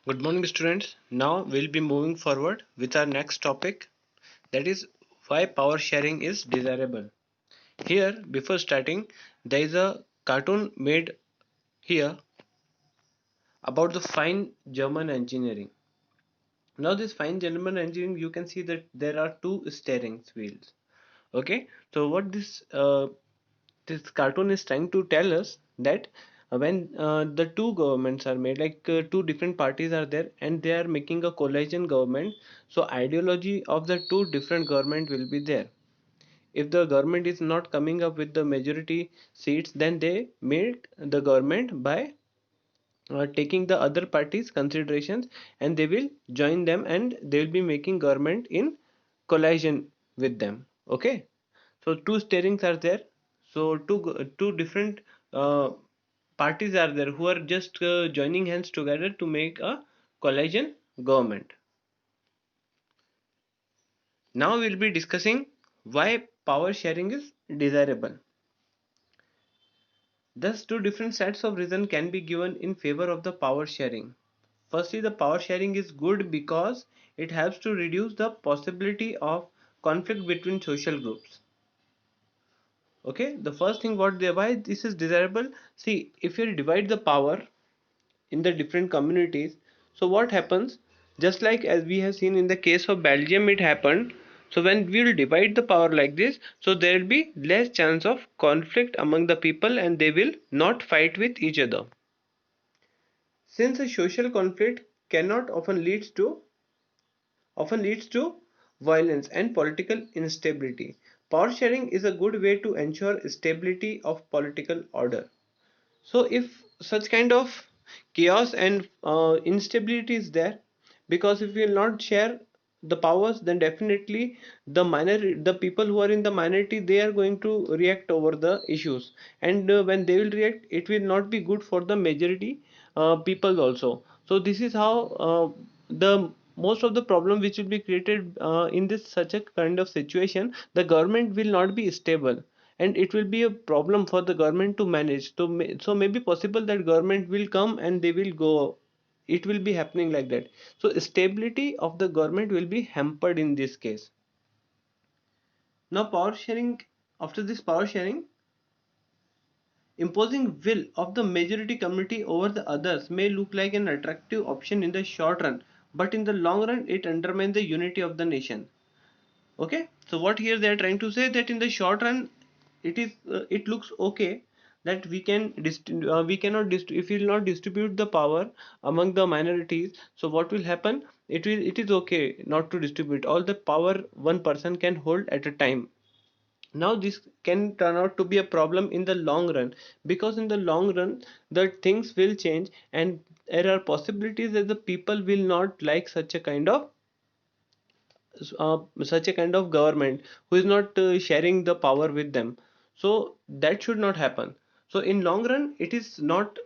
Good morning, students. Now we'll be moving forward with our next topic, that is why power sharing is desirable. Here, before starting, there is a cartoon made here about the fine German engineering. Now, this fine German engineering, you can see that there are two steering wheels. Okay, so what this cartoon is trying to tell us that when the two governments are made, like two different parties are there and they are making a coalition government, so ideology of the two different government will be there. If the government is not coming up with the majority seats, then they make the government by taking the other parties considerations, and they will join them and they will be making government in coalition with them. Okay, so two steerings are there. So two different uh, parties are there who are just joining hands together to make a coalition government. Now we'll be discussing why power sharing is desirable. Thus, two different sets of reason can be given in favor of the power sharing. Firstly, the power sharing is good because it helps to reduce the possibility of conflict between social groups. Okay, the first thing what they why this is desirable. See, if you divide the power in the different communities, so what happens, just like as we have seen in the case of Belgium it happened. So when we will divide the power like this, so there will be less chance of conflict among the people and they will not fight with each other. Since a social conflict cannot often leads to violence and political instability, power sharing is a good way to ensure stability of political order. So if such kind of chaos and instability is there, because if we will not share the powers, then definitely the people who are in the minority, they are going to react over the issues, and when they will react, it will not be good for the majority people also. So this is how the most of the problem which will be created in this such a kind of situation, the government will not be stable and it will be a problem for the government to manage. So maybe possible that government will come and they will go. It will be happening like that. So stability of the government will be hampered in this case. Now power sharing, after this power sharing, imposing will of the majority community over the others may look like an attractive option in the short run, but in the long run it undermines the unity of the nation. Okay, so what here they are trying to say, that in the short run it looks okay, that we cannot if we will not distribute the power among the minorities, so what will happen, it is okay not to distribute all the power one person can hold at a time. Now this can turn out to be a problem in the long run, because in the long run the things will change and there are possibilities that the people will not like such a kind of government who is not sharing the power with them. So that should not happen. So in long run it is not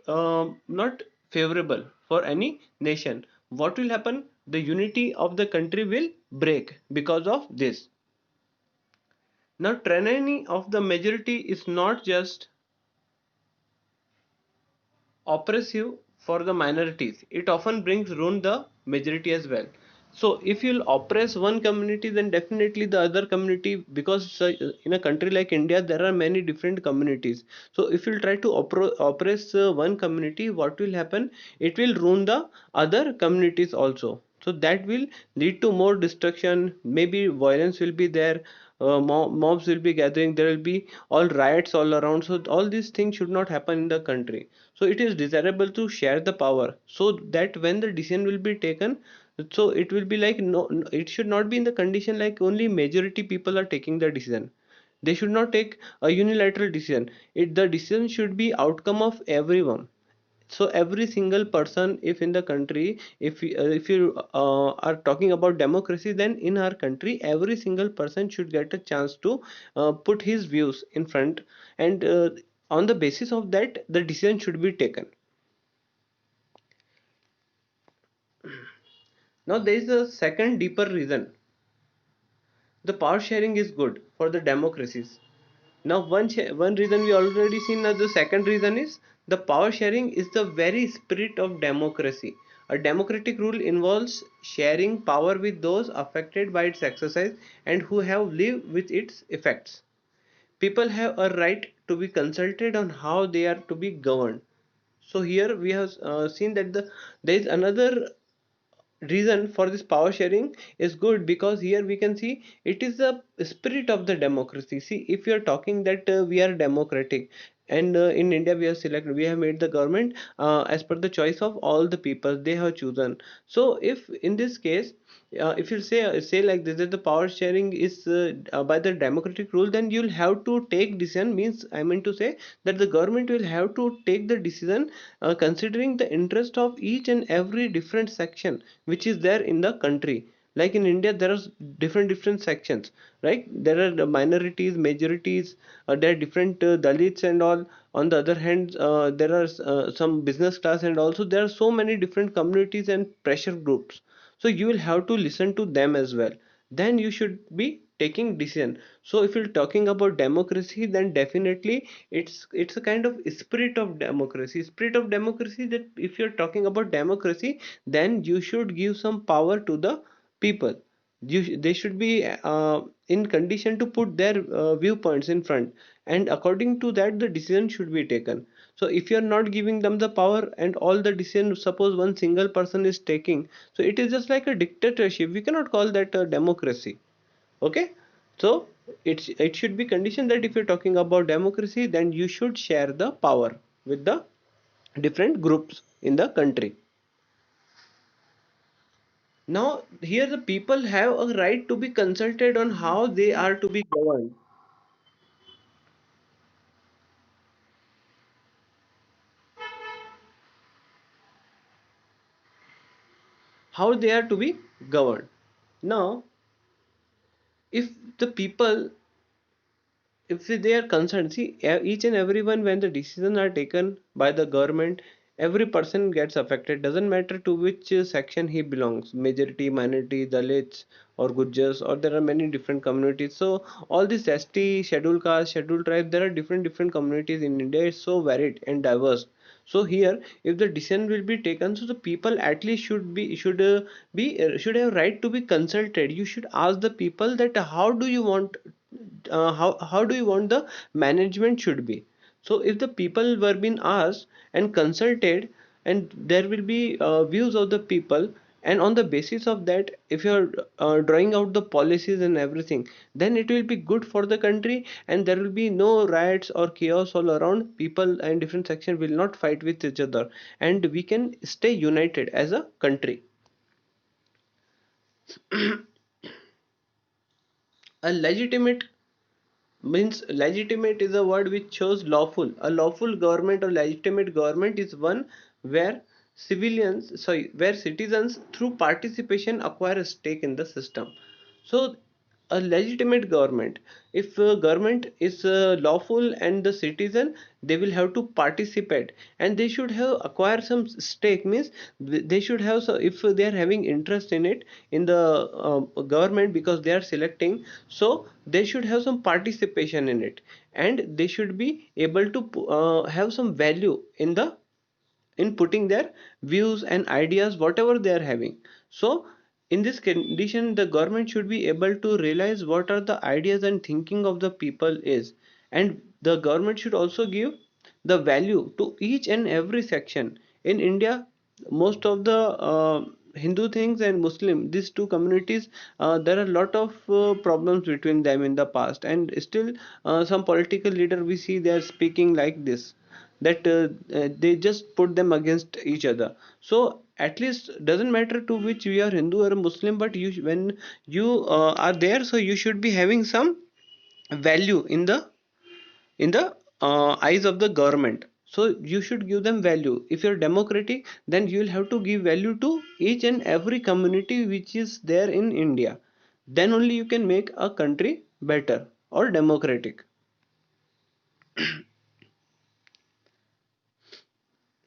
favorable for any nation. What will happen, the unity of the country will break because of this. Now tyranny of the majority is not just oppressive for the minorities, it often brings ruin the majority as well. So if you'll oppress one community, then definitely the other community, because in a country like India there are many different communities. So if you'll try to oppress one community, what will happen, it will ruin the other communities also. So that will lead to more destruction, maybe violence will be there, mobs will be gathering, there will be all riots all around. So all these things should not happen in the country. So it is desirable to share the power, so that when the decision will be taken, so it will be like, it should not be in the condition like only majority people are taking the decision. They should not take a unilateral decision. The decision should be outcome of everyone. So every single person, if in the country, if you are talking about democracy, then in our country every single person should get a chance to put his views in front, and on the basis of that the decision should be taken. Now there is a second deeper reason, the power sharing is good for the democracies. Now one reason we already seen, as the second reason is the power sharing is the very spirit of democracy. A democratic rule involves sharing power with those affected by its exercise and who have lived with its effects. People have a right to be consulted on how they are to be governed. So here we have seen that there is another reason for this power sharing is good, because here we can see it is the spirit of the democracy. See, if you are talking that we are democratic, and in India we have made the government as per the choice of all the people they have chosen. So if in this case, if you say like this, that the power sharing is by the democratic rule, then you'll have to take decision, means I mean to say that the government will have to take the decision considering the interest of each and every different section which is there in the country. Like in India there are different sections, right? There are the minorities, majorities, there are different dalits and all. On the other hand, there are some business class, and also there are so many different communities and pressure groups. So you will have to listen to them as well, then you should be taking decision. So if you're talking about democracy, then definitely it's a kind of spirit of democracy, that if you're talking about democracy, then you should give some power to the people. They should be in condition to put their viewpoints in front, and according to that the decision should be taken. So if you're not giving them the power and all the decision, suppose one single person is taking, so it is just like a dictatorship. We cannot call that a democracy. Okay. So it should be conditioned that if you're talking about democracy, then you should share the power with the different groups in the country. Now here the people have a right to be consulted on how they are to be governed, how they are to be governed. Now if the people, if they are concerned, see, each and everyone, when the decisions are taken by the government, every person gets affected, doesn't matter to which section he belongs, majority, minority, dalits or gujars, or there are many different communities. So all these ST, scheduled caste, scheduled tribe, there are different communities in India. It's so varied and diverse. So here if the decision will be taken, so the people at least should have right to be consulted. You should ask the people that how do you want, how do you want the management should be. So if the people were being asked and consulted, and there will be views of the people, and on the basis of that if you are drawing out the policies and everything, then it will be good for the country, and there will be no riots or chaos all around. People and different sections will not fight with each other, and we can stay united as a country. A legitimate, means legitimate is a word which shows lawful. A lawful government or legitimate government is one where where citizens through participation acquire a stake in the system. So a legitimate government, if government is lawful, and the citizen, they will have to participate, and they should have acquire some stake, means they should have, so if they are having interest in it, in the government, because they are selecting, so they should have some participation in it, and they should be able to have some value in the, in putting their views and ideas whatever they are having. So in this condition the government should be able to realize what are the ideas and thinking of the people is, and the government should also give the value to each and every section. In India, most of the Hindu things and Muslim, these two communities, there are a lot of problems between them in the past, and still some political leader we see they are speaking like this, that they just put them against each other. So at least doesn't matter to which you are, Hindu or Muslim, but you when you are there, so you should be having some value in the eyes of the government. So you should give them value. If you're democratic, then you will have to give value to each and every community which is there in India. Then only you can make a country better or democratic.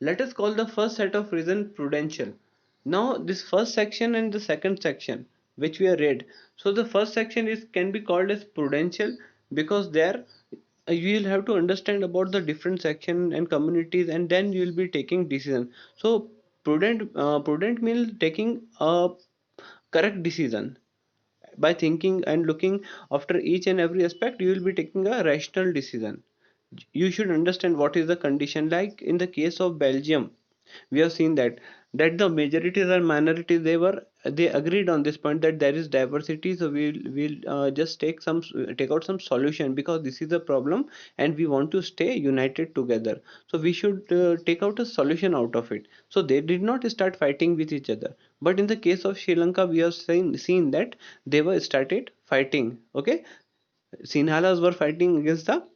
Let us call the first set of reason prudential. Now this first section and the second section which we have read, so the first section is can be called as prudential, because there you will have to understand about the different section and communities, and then you will be taking decision. So Prudent means taking a correct decision. By thinking and looking after each and every aspect, you will be taking a rational decision. You should understand what is the condition. Like in the case of Belgium, we have seen that the majorities and minorities, they agreed on this point that there is diversity, so we'll just take out some solution, because this is a problem and we want to stay united together, so we should take out a solution out of it. So they did not start fighting with each other. But in the case of Sri Lanka, we have seen that they were started fighting. Okay, Sinhalas were fighting against the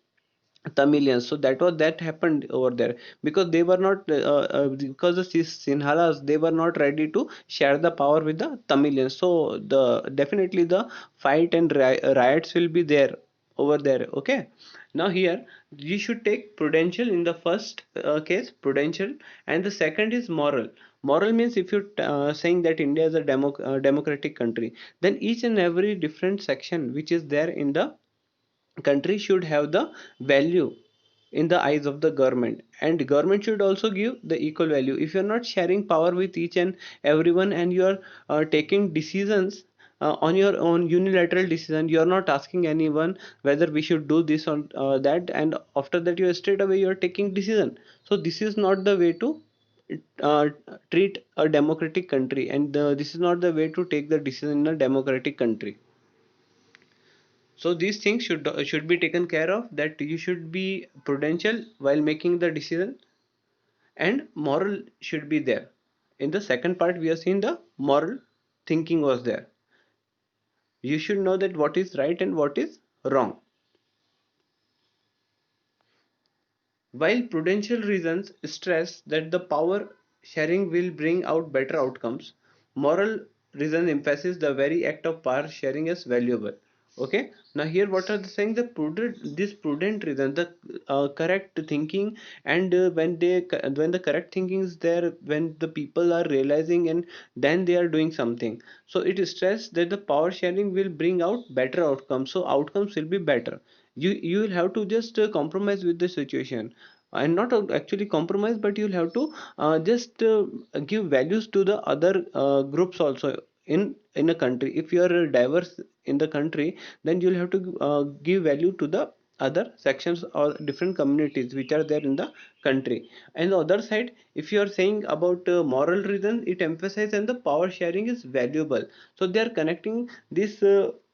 Tamilians. So that happened over there, because they were not because the Sinhalas, they were not ready to share the power with the Tamilians. So the definitely the fight and riots will be there over there. Okay, now here you should take prudential in the first case, prudential, and the second is moral. Moral means, if you saying that India is a democratic country, then each and every different section which is there in the country should have the value in the eyes of the government, and government should also give the equal value. If you're not sharing power with each and everyone, and you are taking decisions on your own, unilateral decision, you are not asking anyone whether we should do this or that, and after that you are straight away you are taking decision. So this is not the way to uh, treat a democratic country, and this is not the way to take the decision in a democratic country. So these things should be taken care of, that you should be prudential while making the decision, and moral should be there. In the second part, we have seen the moral thinking was there. You should know that what is right and what is wrong. While prudential reasons stress that the power sharing will bring out better outcomes, moral reason emphasizes the very act of power sharing as valuable. Okay, now here what are they saying? The prudent reason, the correct thinking, and when the correct thinking is there, when the people are realizing and then they are doing something. So it is stressed that the power sharing will bring out better outcomes. So outcomes will be better. You will have to just compromise with the situation, and not actually compromise, but you'll have to just give values to the other groups also in a country. If you are diverse in the country, then you'll have to give value to the other sections or different communities which are there in the country. And the other side, if you are saying about moral reason, it emphasizes and the power sharing is valuable. So they are connecting this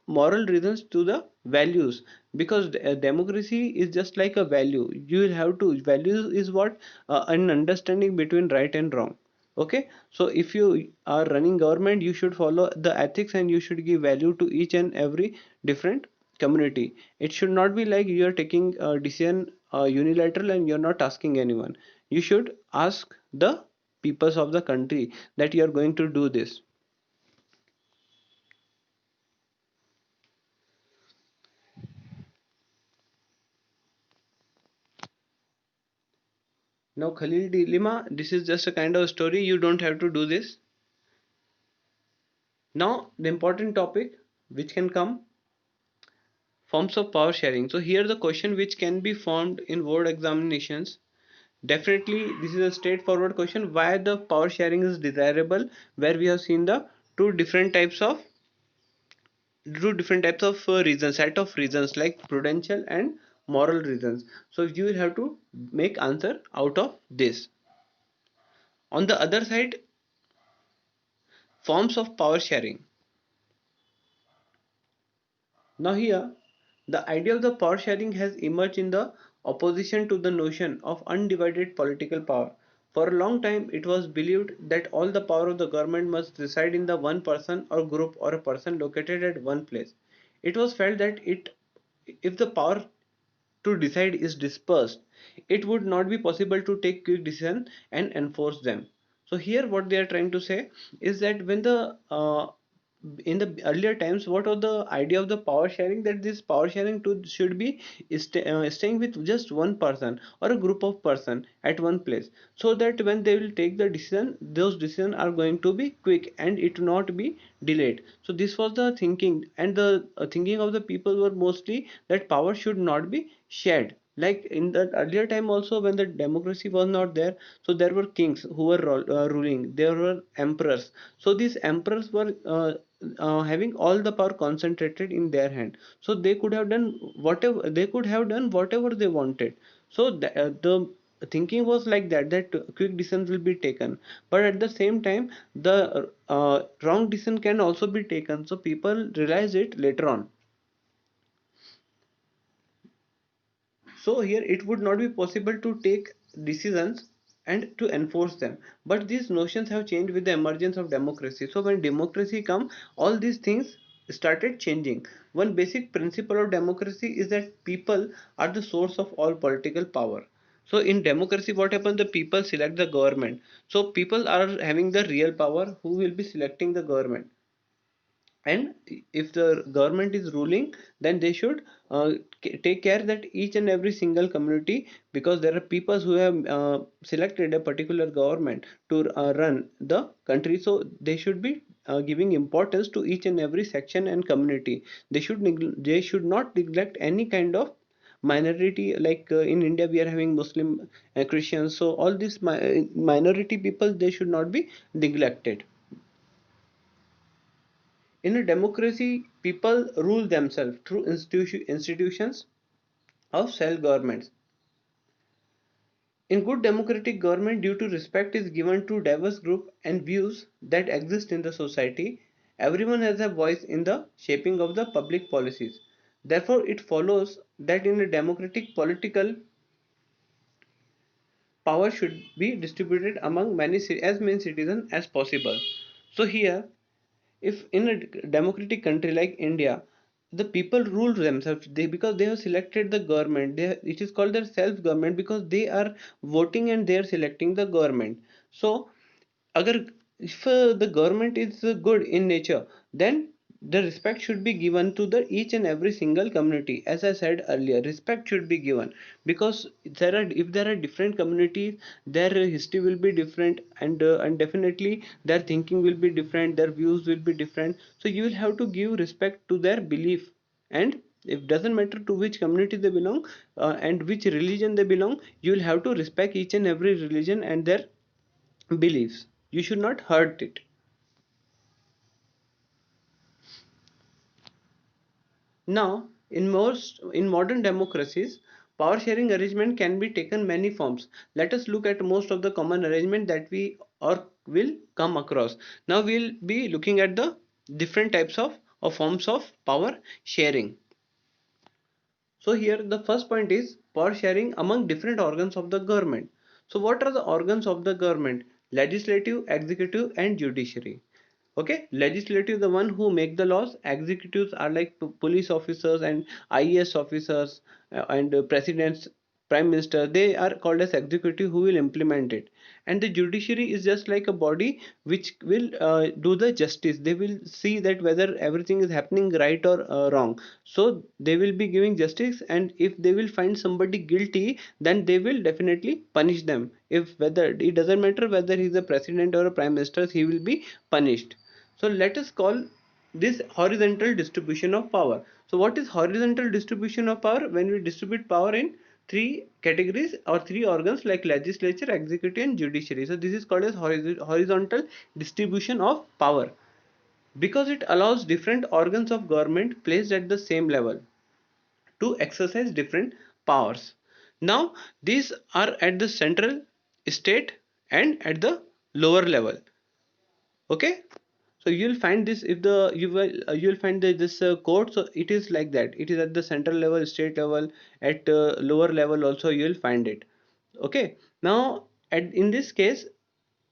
moral reasons to the values, because democracy is just like a value. You will have to, value is what, an understanding between right and wrong. Okay, so if you are running government, you should follow the ethics and you should give value to each and every different community. It should not be like you are taking a decision unilateral and you're not asking anyone. You should ask the peoples of the country that you are going to do this. Now, Khalil dilemma, this is just a kind of story, you don't have to do this. Now the important topic which can come, forms of power sharing. So here the question which can be formed in word examinations. Definitely this is a straightforward question, why the power sharing is desirable, where we have seen the two different types of reasons, set of reasons like prudential and moral reasons. So you will have to make answer out of this. On the other side, forms of power sharing. Now here, the idea of the power sharing has emerged in the opposition to the notion of undivided political power. For a long time, it was believed that all the power of the government must reside in the one person or group or a person located at one place. It was felt that if the power to decide is dispersed, it would not be possible to take quick decisions and enforce them. So here what they are trying to say is that when the in the earlier times, what was the idea of the power sharing, that this power sharing to should be staying with just one person or a group of person at one place, so that when they will take the decision, those decisions are going to be quick and it will not be delayed. So this was the thinking, and the thinking of the people were mostly that power should not be shared. Like in the earlier time also, when the democracy was not there, so there were kings who were ruling, there were emperors. So these emperors were having all the power concentrated in their hand, so they could have done whatever they wanted. So the thinking was like that, that quick decisions will be taken, but at the same time the wrong decision can also be taken, so people realize it later on. So here it would not be possible to take decisions and to enforce them. But these notions have changed with the emergence of democracy. So when democracy come, all these things started changing. One basic principle of democracy is that people are the source of all political power. So in democracy, what happens? The people select the government. So people are having the real power who will be selecting the government. And if the government is ruling, then they should take care that each and every single community, because there are people who have selected a particular government to run the country, so they should be giving importance to each and every section and community. They should not neglect any kind of minority. Like in India we are having Muslim, Christians, so all these minority people, they should not be neglected. In a democracy, people rule themselves through institutions of self-governments. In good democratic government, due to respect is given to diverse groups and views that exist in the society, everyone has a voice in the shaping of the public policies. Therefore, it follows that in a democratic political power should be distributed among as many citizens as possible. So here, if in a democratic country like India, the people rule themselves, because they have selected the government, it is called their self government, because they are voting and they are selecting the government. So agar if the government is good in nature, then the respect should be given to the each and every single community. As I said earlier, respect should be given, because if there are different communities, their history will be different, and definitely their thinking will be different, their views will be different, so you will have to give respect to their belief. And it doesn't matter to which community they belong, and which religion they belong, you will have to respect each and every religion and their beliefs. You should not hurt it. Now, in modern democracies, power sharing arrangement can be taken many forms. Let us look at most of the common arrangement that we or will come across. Now we'll be looking at the different types of or forms of power sharing. So here the first point is power sharing among different organs of the government. So what are the organs of the government? Legislative, executive and judiciary. Okay, legislative the one who make the laws, executives are like police officers and IAS officers, and presidents, prime minister, they are called as executive who will implement it. And the judiciary is just like a body which will do the justice. They will see that whether everything is happening right or wrong, so they will be giving justice, and if they will find somebody guilty, then they will definitely punish them. If whether it doesn't matter whether he is a president or a prime minister, he will be punished. So let us call this horizontal distribution of power. So what is horizontal distribution of power? When we distribute power in three categories or three organs like legislature, executive and judiciary. So this is called as horizontal distribution of power, because it allows different organs of government placed at the same level to exercise different powers. Now these are at the central, state and at the lower level. Okay, so you'll find this, if the you'll find this code, so it is like that, it is at the central level, state level, at lower level also you'll find it. Okay, now in this case,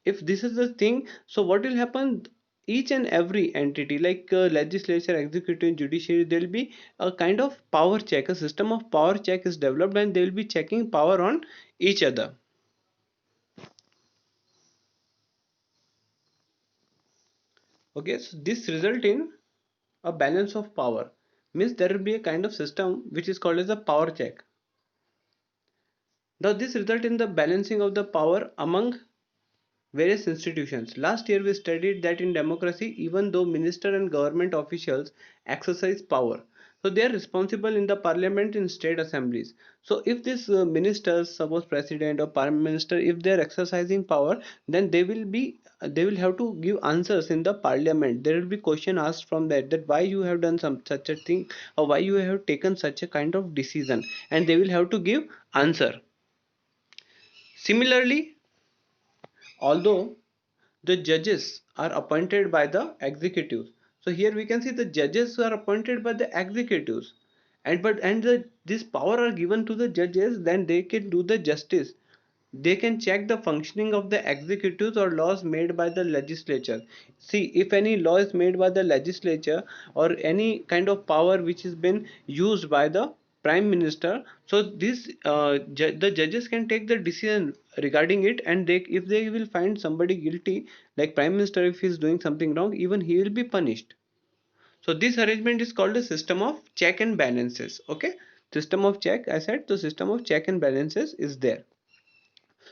if this is the thing, so what will happen? Each and every entity like legislature, executive, judiciary, there will be a kind of power check, a system of power check is developed, and they will be checking power on each other. Okay, so this result in a balance of power, means there will be a kind of system which is called as a power check. Now this result in the balancing of the power among various institutions. Last year we studied that in democracy, even though minister and government officials exercise power, So they are responsible in the parliament in state assemblies. So if these ministers, suppose president or prime minister, if they are exercising power, then they will have to give answers in the parliament. There will be question asked from that why you have done some such a thing, or why you have taken such a kind of decision, and they will have to give answer. Similarly, although the judges are appointed by the executives, so here we can see the judges are appointed by the executives, and this power are given to the judges, then they can do the justice. They can check the functioning of the executives or laws made by the legislature. See, if any law is made by the legislature, or any kind of power which has been used by the prime minister, so the judges can take the decision regarding it, and if they will find somebody guilty, like prime minister, if he is doing something wrong, even he will be punished. So this arrangement is called a system of check and balances. Okay, system of check, I said the system of check and balances is there.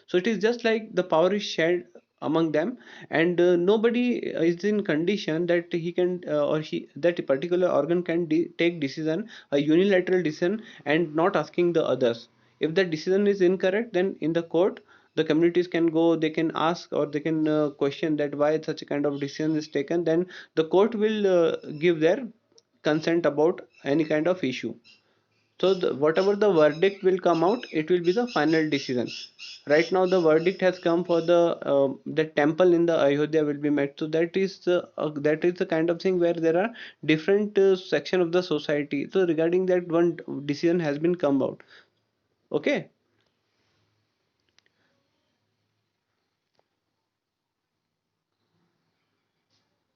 So it is just like the power is shared among them, and nobody is in condition that he can or he that particular organ can take decision, a unilateral decision, and not asking the others. If the decision is incorrect, then in the court the communities can go, they can ask, or they can question that why such a kind of decision is taken, then the court will give their consent about any kind of issue. So whatever the verdict will come out, it will be the final decision. Right now the verdict has come for the temple in the Ayodhya will be met. So that is the kind of thing where there are different section of the society. So regarding that, one decision has been come out. Okay.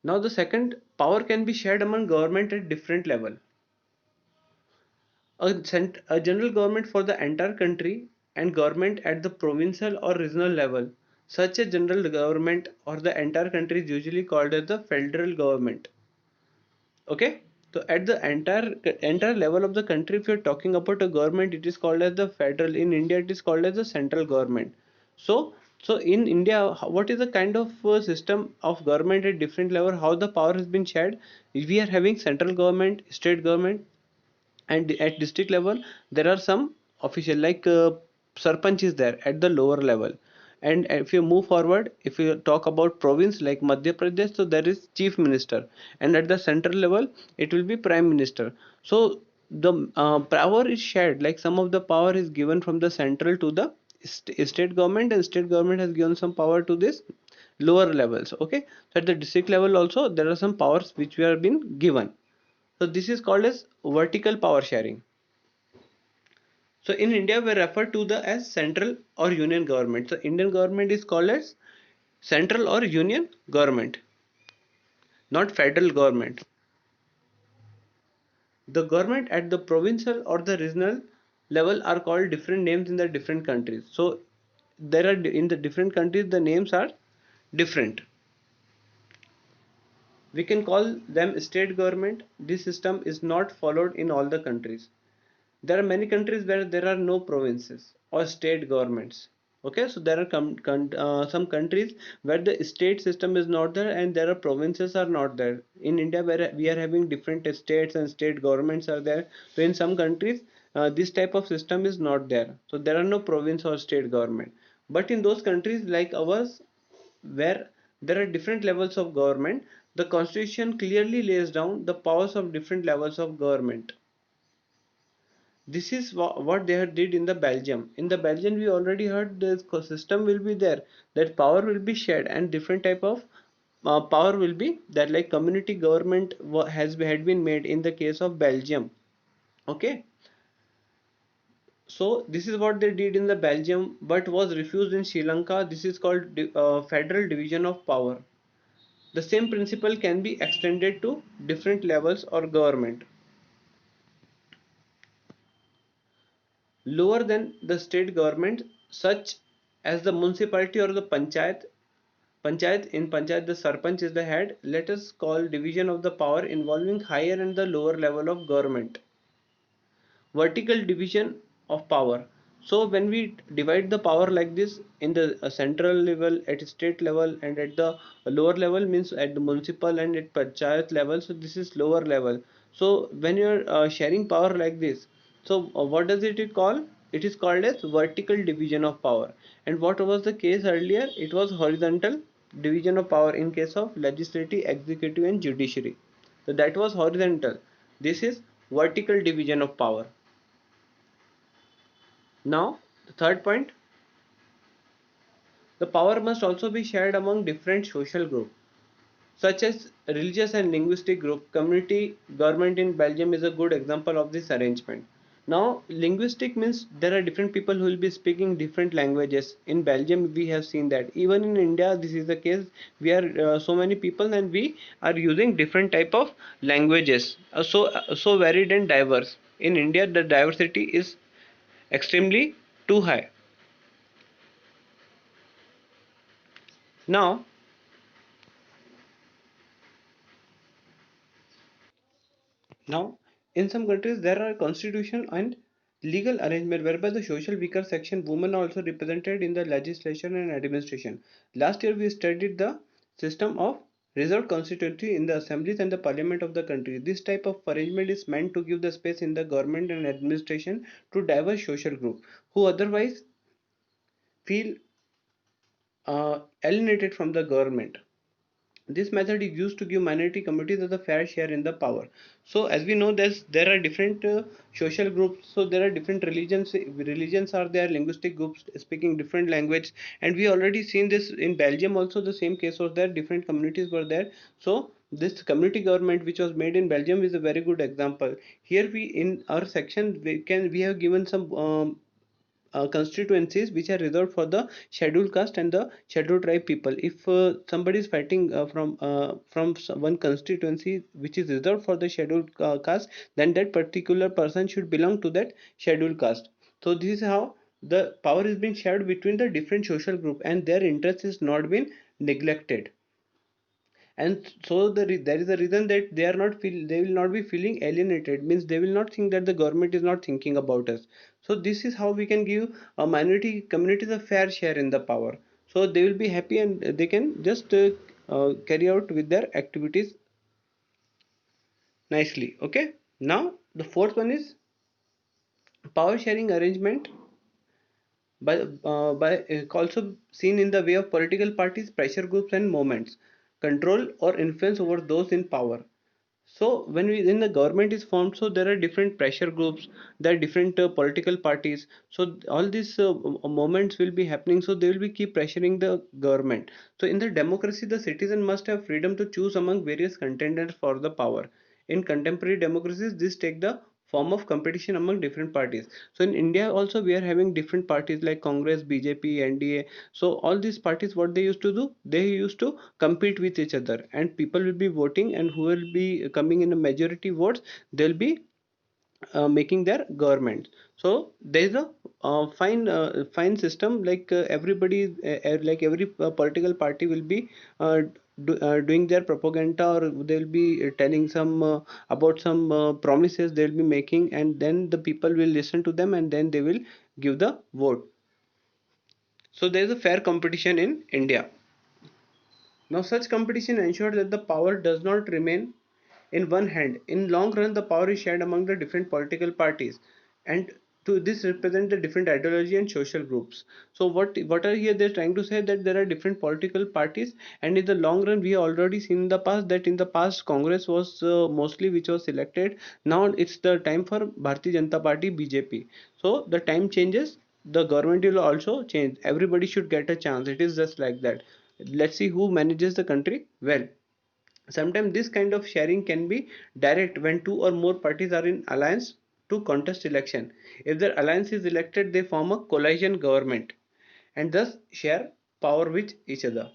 Now the second, power can be shared among government at different level. A general government for the entire country, and government at the provincial or regional level. Such a general government or the entire country is usually called as the federal government. Okay, so at the entire level of the country, if you're talking about a government, it is called as the federal. In India, it is called as the central government. So in India, what is the kind of system of government at different level? How the power has been shared? We are having central government, state government, and at district level there are some official like sarpanch is there at the lower level. And if you move forward, if you talk about province like Madhya Pradesh, so there is chief minister, and at the central level it will be prime minister. So the power is shared, like some of the power is given from the central to the state government, and state government has given some power to this lower levels. Okay, so at the district level also there are some powers which we have been given. So this is called as vertical power sharing. So in India we refer to the as central or union government. So Indian government is called as central or union government, not federal government. The government at the provincial or the regional level are called different names in the different countries. So there are in the different countries the names are different. We can call them state government. This system is not followed in all the countries. There are many countries where there are no provinces or state governments. Okay, so there are some countries where the state system is not there, and there are provinces are not there. In India, where we are having different states and state governments are there, so in some countries this type of system is not there, so there are no province or state government. But in those countries like ours, where there are different levels of government, the constitution clearly lays down the powers of different levels of government. This is what they had did in the Belgium. In the Belgium, we already heard the system will be there, that power will be shared, and different type of power will be that, like community government had been made in the case of Belgium. Okay, so this is what they did in the Belgium, but was refused in Sri Lanka. This is called federal division of power. The same principle can be extended to different levels or government. Lower than the state government, such as the municipality or the panchayat. Panchayat, in panchayat the sarpanch is the head. Let us call division of the power involving higher and the lower level of government. Vertical division of power. So when we divide the power like this in the central level, at state level, and at the lower level, means at the municipal and at panchayat level, so this is lower level. So when you're sharing power like this, so what does it call? It is called as vertical division of power. And what was the case earlier? It was horizontal division of power in case of legislative, executive and judiciary. So that was horizontal. This is vertical division of power. Now the third point, the power must also be shared among different social groups such as religious and linguistic group. Community government in Belgium is a good example of this arrangement. Now, linguistic means there are different people who will be speaking different languages. In Belgium, we have seen that. Even in India, this is the case. We are so many people, and we are using different type of languages. So varied and diverse. In India, the diversity is extremely too high. Now, Now, in some countries, there are constitution and legal arrangement whereby the social weaker section women are also represented in the legislation and administration. Last year, we studied the system of reserved constituency in the assemblies and the parliament of the country. This type of arrangement is meant to give the space in the government and administration to diverse social groups who otherwise feel alienated from the government. This method is used to give minority communities a fair share in the power. So as we know, there are different social groups, so there are different religions are there, linguistic groups speaking different language, and we already seen this in Belgium also. The same case was there, different communities were there. So this community government which was made in Belgium is a very good example. Here we, in our section, we have given some constituencies which are reserved for the scheduled caste and the scheduled tribe people. If somebody is fighting from one constituency which is reserved for the scheduled caste, then that particular person should belong to that scheduled caste. So this is how the power is being shared between the different social group, and their interest is not been neglected. And so there is a reason that they will not be feeling alienated, means they will not think that the government is not thinking about us. So this is how we can give a minority communities a fair share in the power, so they will be happy and they can just carry out with their activities nicely. Okay, now the fourth one is power sharing arrangement by also seen in the way of political parties, pressure groups and movements control or influence over those in power. So when we in the government is formed, so there are different pressure groups, there are different political parties. So all these moments will be happening, so they will be keep pressuring the government. So in the democracy, the citizen must have freedom to choose among various contenders for the power. In contemporary democracies, this take the form of competition among different parties. So in India also we are having different parties like Congress, BJP, NDA. So all these parties, what they used to do, they used to compete with each other, and people will be voting, and who will be coming in a majority votes, they'll be making their government. So there is a fine system, like everybody like every political party will be doing their propaganda, or they'll be telling some about some promises they'll be making, and then the people will listen to them, and then they will give the vote. So there is a fair competition in India. Now such competition ensures that the power does not remain in one hand. In long run, the power is shared among the different political parties, and to this represent the different ideology and social groups. So what are here they're trying to say, that there are different political parties, and in the long run we have already seen in the past that in the past Congress was mostly which was selected. Now it's the time for Bharatiya Janata Party, BJP. So the time changes, the government will also change. Everybody should get a chance. It is just like that. Let's see who manages the country well. Sometimes this kind of sharing can be direct when two or more parties are in alliance to contest election. If their alliance is elected, they form a coalition government and thus share power with each other.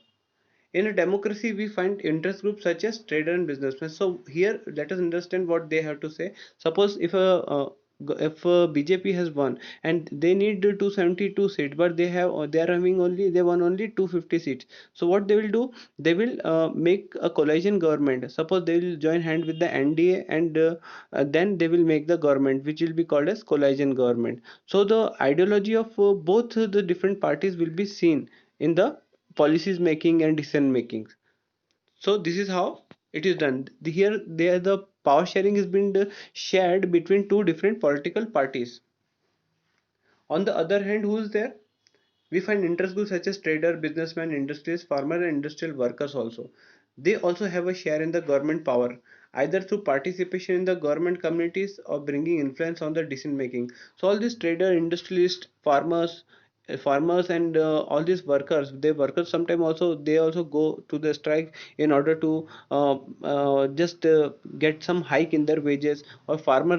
In a democracy, we find interest groups such as trader and businessmen. So here, let us understand what they have to say. Suppose if BJP has won and they need 272 seats, but they are having only they won only 250 seats. So what they will do? They will make a coalition government. Suppose they will join hand with the NDA, and then they will make the government, which will be called as coalition government. So the ideology of both the different parties will be seen in the policies making and decision making. So this is how it is done. Here they are the power sharing is being shared between two different political parties. On the other hand, who is there? We find interest groups such as trader, businessmen, industrialists, farmers, and industrial workers also. They also have a share in the government power, either through participation in the government communities or bringing influence on the decision making. So all these trader, industrialists, farmers and all these workers, they workers sometimes also they also go to the strike in order to just get some hike in their wages, or farmer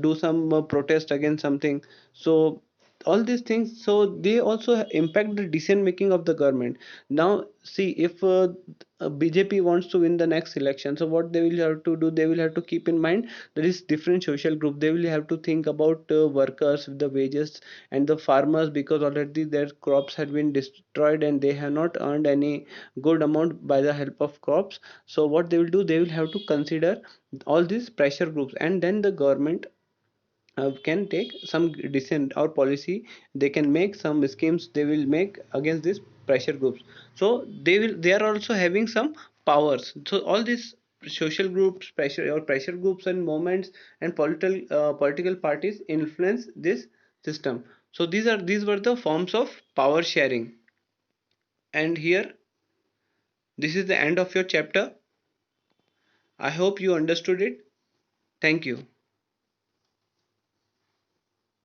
do some protest against something. So all these things, so they also impact the decision making of the government. Now see, if BJP wants to win the next election, so what they will have to do, they will have to keep in mind there is different social group. They will have to think about workers, the wages, and the farmers, because already their crops had been destroyed and they have not earned any good amount by the help of crops. So what they will do, they will have to consider all these pressure groups, and then the government can take some decision or policy. They can make some schemes, they will make against these pressure groups. So they are also having some powers. So all these social groups, pressure groups and movements and political parties influence this system. So these were the forms of power sharing. And here, this is the end of your chapter. I hope you understood it. Thank you.